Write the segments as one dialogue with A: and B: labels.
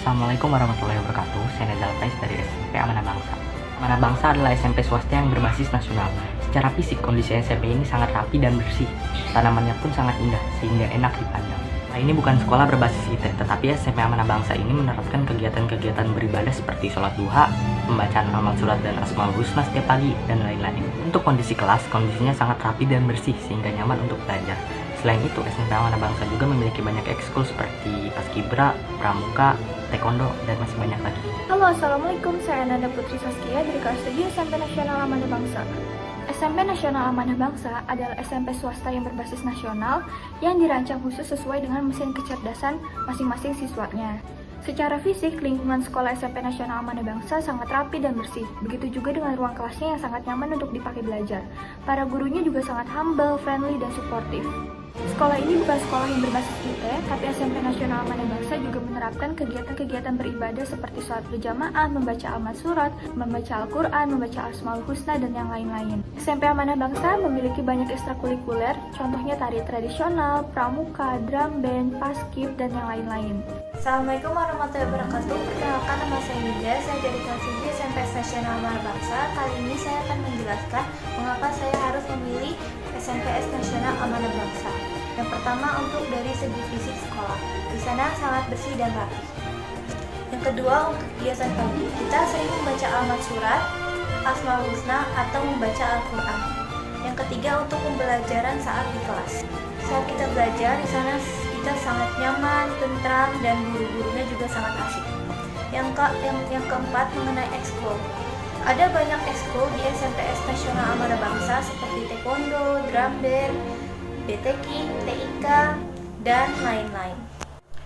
A: Assalamualaikum warahmatullahi wabarakatuh. Saya Nazal Faiz dari SMP Amanah Bangsa. Amanah Bangsa adalah SMP swasta yang berbasis nasional. Secara fisik, kondisi SMP ini sangat rapi dan bersih. Tanamannya pun sangat indah, sehingga enak dipandang. Nah, ini bukan sekolah berbasis IT, tetapi SMP Amanah Bangsa ini menerapkan kegiatan-kegiatan beribadah seperti sholat duha, pembacaan amal surat dan asmaul husna setiap pagi, dan lain-lain. Untuk kondisi kelas, kondisinya sangat rapi dan bersih, sehingga nyaman untuk belajar. Selain itu, SMP Amanah Bangsa juga memiliki banyak ekskul seperti Paskibra, Pramuka, Taekwondo, dan masih banyak lagi.
B: Halo, Assalamualaikum. Saya Nanda Putri Saskia dari kelas 7 SMP Nasional Amanah Bangsa. SMP Nasional Amanah Bangsa adalah SMP swasta yang berbasis nasional yang dirancang khusus sesuai dengan mesin kecerdasan masing-masing siswanya. Secara fisik, lingkungan sekolah SMP Nasional Amanah Bangsa sangat rapi dan bersih. Begitu juga dengan ruang kelasnya yang sangat nyaman untuk dipakai belajar. Para gurunya juga sangat humble, friendly, dan suportif. Sekolah ini bukan sekolah yang berbasis IT, tapi SMP Nasional Amanah Bangsa juga menerapkan kegiatan-kegiatan beribadah seperti sholat berjamaah, membaca amal surat, membaca Al-Quran, membaca Asmaul Husna, dan yang lain-lain. SMP Amanah Bangsa memiliki banyak ekstrakurikuler, contohnya tari tradisional, pramuka, drum band, paskib, dan yang lain-lain.
C: Assalamualaikum warahmatullahi wabarakatuh. Perkenalkan, nama saya Nida, saya dari kelas 7 SMP Nasional Amanah Bangsa. Kali ini saya akan menjelaskan mengapa saya harus memilih SMPS Nasional Amanah Bangsa. Yang pertama, untuk dari segi fisik sekolah, di sana sangat bersih dan rapi. Yang kedua, untuk kegiatan pagi, kita sering membaca alamat surat, Asmaul Husna, atau membaca Al-Quran. Yang ketiga, untuk pembelajaran saat di kelas. Saat kita belajar di sana kita sangat nyaman, tentram, dan guru-gurunya juga sangat asik. Yang keempat, mengenai ekskul. Ada banyak ekskul di SMPS Nasional Amanah Bangsa seperti Taekwondo, drum band, BTK, TIK, dan lain-lain.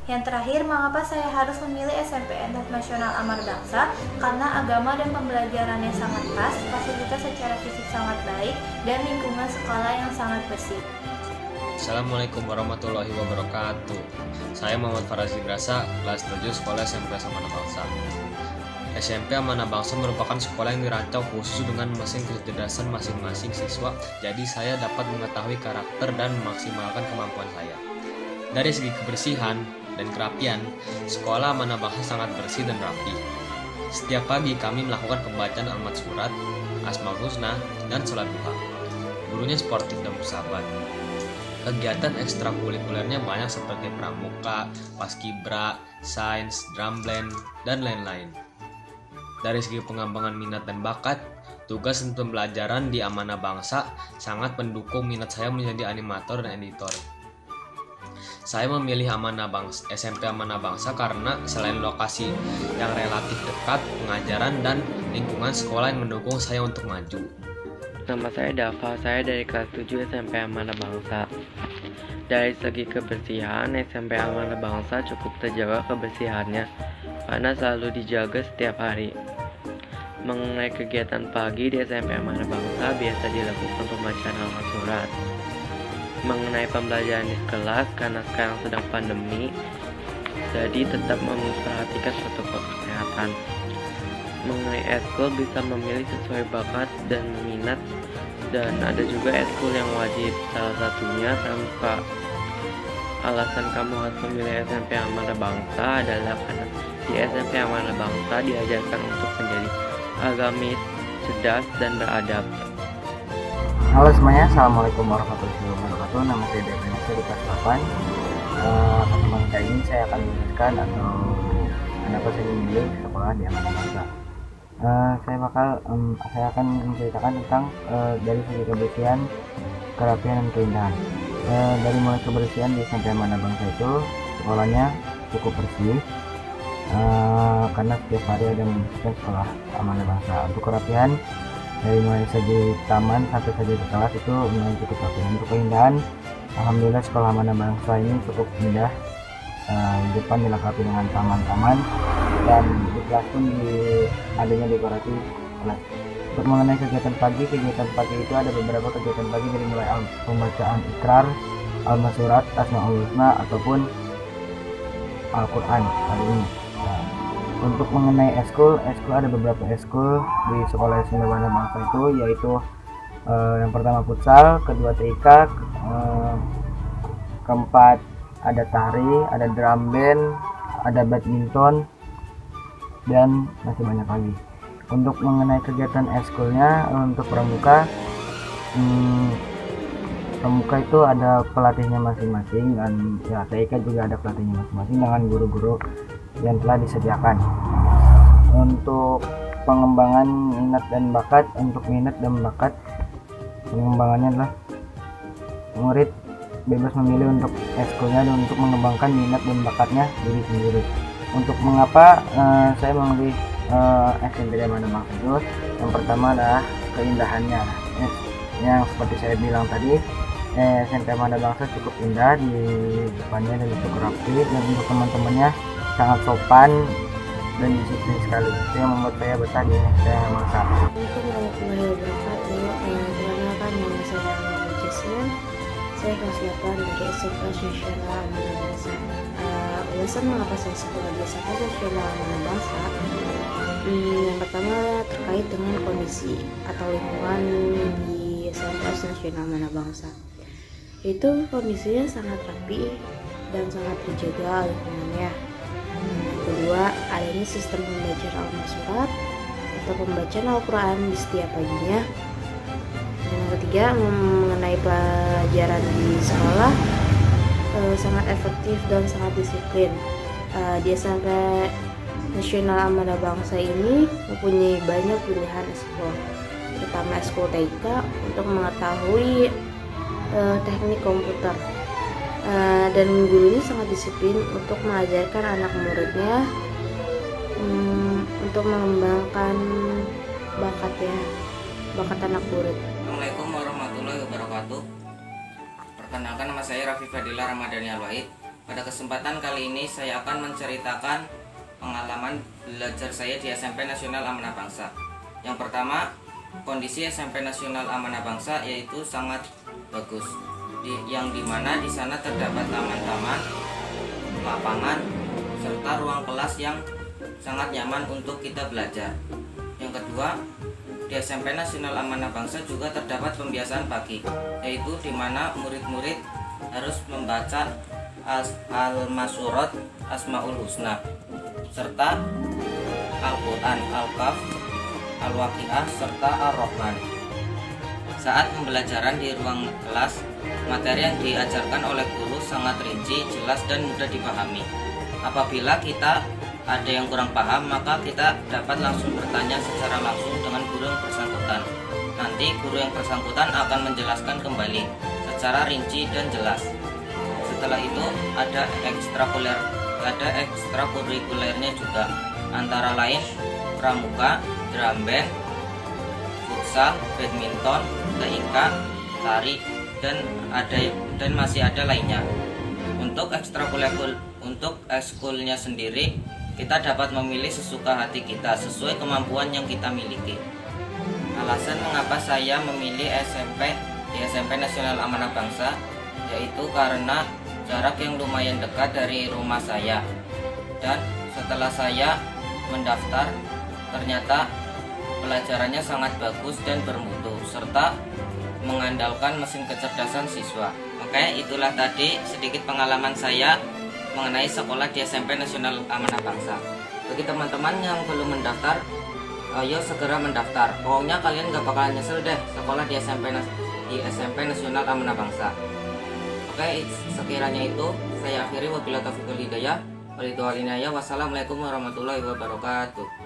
C: Yang terakhir, mengapa saya harus memilih SMPN Nasional Amanah Bangsa? Karena agama dan pembelajarannya sangat pas, fasilitas secara fisik sangat baik, dan lingkungan sekolah yang sangat bersih.
D: Assalamualaikum warahmatullahi wabarakatuh. Saya Muhammad Farazi Grasa, kelas 7 Sekolah SMP Amanah Bangsa. SMP Amanah Bangsa merupakan sekolah yang dirancang khusus dengan mesin kecerdasan masing-masing siswa, jadi saya dapat mengetahui karakter dan memaksimalkan kemampuan saya. Dari segi kebersihan dan kerapian, sekolah Amanah Bangsa sangat bersih dan rapi. Setiap pagi kami melakukan pembacaan alamat surat, Asmaul Husna, dan sholat duha. Gurunya sportif dan bersahabat. Kegiatan ekstrakurikulernya banyak seperti pramuka, paskibra, sains, drum band, dan lain-lain. Dari segi pengembangan minat dan bakat, tugas dan pembelajaran di Amanah Bangsa sangat mendukung minat saya menjadi animator dan editor. Saya memilih SMP Amanah Bangsa karena selain lokasi yang relatif dekat, pengajaran dan lingkungan sekolah yang mendukung saya untuk maju.
E: Nama saya Dava, saya dari kelas 7 SMP Amanah Bangsa. Dari segi kebersihan, SMP Amanah Bangsa cukup terjaga kebersihannya karena selalu dijaga setiap hari. Mengenai kegiatan pagi di SMP Amanah Bangsa biasa dilakukan pembacaan alamat surat. Mengenai pembelajaran di kelas, karena sekarang sedang pandemi, jadi tetap memperhatikan protokol kesehatan. Mengenai eskul bisa memilih sesuai bakat dan minat, dan ada juga eskul yang wajib, salah satunya pramuka. Alasan kamu harus memilih SMP Amanah Bangsa adalah karena di SMP Amanah Bangsa diajarkan untuk menjadi agamis, cerdas, dan beradab.
A: Halo semuanya, Assalamualaikum warahmatullahi wabarakatuh. Nama saya Devan di kelas 8. Pertemuan kali ini saya akan menjelaskan atau kenapa saya memilih sekolah di Amanah Bangsa. Saya akan menceritakan tentang dari segi kebersihan, kerapian, dan keindahan. Dari mulai kebersihan di SMP Amanah Bangsa itu sekolahnya cukup bersih karena setiap hari ada membersihkan sekolah Amanah Bangsa. Untuk kerapian, dari mulai segi taman sampai segi kelas itu memang cukup rapi. Untuk keindahan, alhamdulillah sekolah Amanah Bangsa ini cukup indah. Di depan dilengkapi dengan taman-taman dan di kelas pun adanya dekorasi kelas. Untuk mengenai kegiatan pagi itu ada beberapa kegiatan pagi dari mulai pembacaan ikrar, alamat surat, Asmaul Husna, ataupun Al-Quran hari ini. Untuk mengenai eskul ada beberapa eskul di sekolah SMP Amanah Bangsa itu, yaitu yang pertama futsal, kedua TIK, keempat ada tari, ada drum band, ada badminton, dan masih banyak lagi. Untuk mengenai kegiatan ekskulnya, untuk pramuka, pramuka itu ada pelatihnya masing-masing, dan ya TIK juga ada pelatihnya masing-masing dengan guru-guru yang telah disediakan. Untuk pengembangan minat dan bakat, pengembangannya adalah murid bebas memilih untuk ekskulnya dan untuk mengembangkan minat dan bakatnya diri sendiri. Untuk mengapa saya memilih SMP Amana Bangsa itu, yang pertama adalah keindahannya. Yang seperti saya bilang tadi, SMP Amana Bangsa cukup indah di depannya dan cukup rapi, dan untuk teman-temannya sangat sopan dan disiplin sekali. Itu yang membuat saya betah di SMP Amana Bangsa.
F: Assalamualaikum warahmatullahi wabarakatuh. Perkenalkan, nama saya Ahmad Jasmin. Saya kelas 8 dari SMP Nasional Amana Bangsa. Alasan mengapa saya sekolah di SMP Nasional Amana Bangsa, yang pertama terkait dengan kondisi atau lingkungan di SMP Nasional Amana Bangsa. Itu kondisinya sangat rapi dan sangat terjaga lingkungannya. Yang kedua, adanya sistem pembelajaran Al-Masurat atau pembacaan Al-Quran di setiap paginya. Yang ketiga, mengenai pelajaran di sekolah sangat efektif dan sangat disiplin. Di SMP Nasional Amana Bangsa ini mempunyai banyak pilihan ekskul, terutama ekskul TIK untuk mengetahui teknik komputer, dan gurunya sangat disiplin untuk mengajarkan anak muridnya untuk mengembangkan bakat anak murid.
G: Assalamualaikum warahmatullahi wabarakatuh. Perkenalkan, nama saya Raffi Fadila Ramadhani Al-Wahid. Pada kesempatan kali ini saya akan menceritakan pengalaman belajar saya di SMP Nasional Amana Bangsa. Yang pertama, kondisi SMP Nasional Amana Bangsa yaitu sangat bagus, yang dimana di sana terdapat taman-taman, lapangan, serta ruang kelas yang sangat nyaman untuk kita belajar. Yang kedua, di SMP Nasional Amana Bangsa juga terdapat pembiasaan pagi, yaitu di mana murid-murid harus membaca Al-Masurat, Asmaul Husna, serta Al-Quran, Al-Kaf, Al-Waqiah, serta Ar-Rahman. Saat pembelajaran di ruang kelas, materi yang diajarkan oleh guru sangat rinci, jelas, dan mudah dipahami. Apabila kita ada yang kurang paham, maka kita dapat langsung bertanya secara langsung dengan guru yang bersangkutan. Nanti guru yang bersangkutan akan menjelaskan kembali secara rinci dan jelas. Setelah itu ada ekstrakurikulernya juga, antara lain pramuka, drum band, futsal, badminton, TIK, tari, dan masih ada lainnya. Untuk ekskulnya sendiri, kita dapat memilih sesuka hati kita sesuai kemampuan yang kita miliki. Alasan mengapa saya memilih di SMP Nasional Amana Bangsa yaitu karena jarak yang lumayan dekat dari rumah saya, dan setelah saya mendaftar ternyata pelajarannya sangat bagus dan bermutu serta mengandalkan mesin kecerdasan siswa. Oke, itulah tadi sedikit pengalaman saya mengenai sekolah di SMP Nasional Amana Bangsa. Bagi teman-teman yang belum mendaftar, ayo segera mendaftar. Pokoknya kalian gak bakalan nyesel deh sekolah di SMP Nasional Amana Bangsa. Oke, sekiranya itu saya akhiri. Wabillahi taufiq wal hidayah. Wassalamualaikum warahmatullahi wabarakatuh.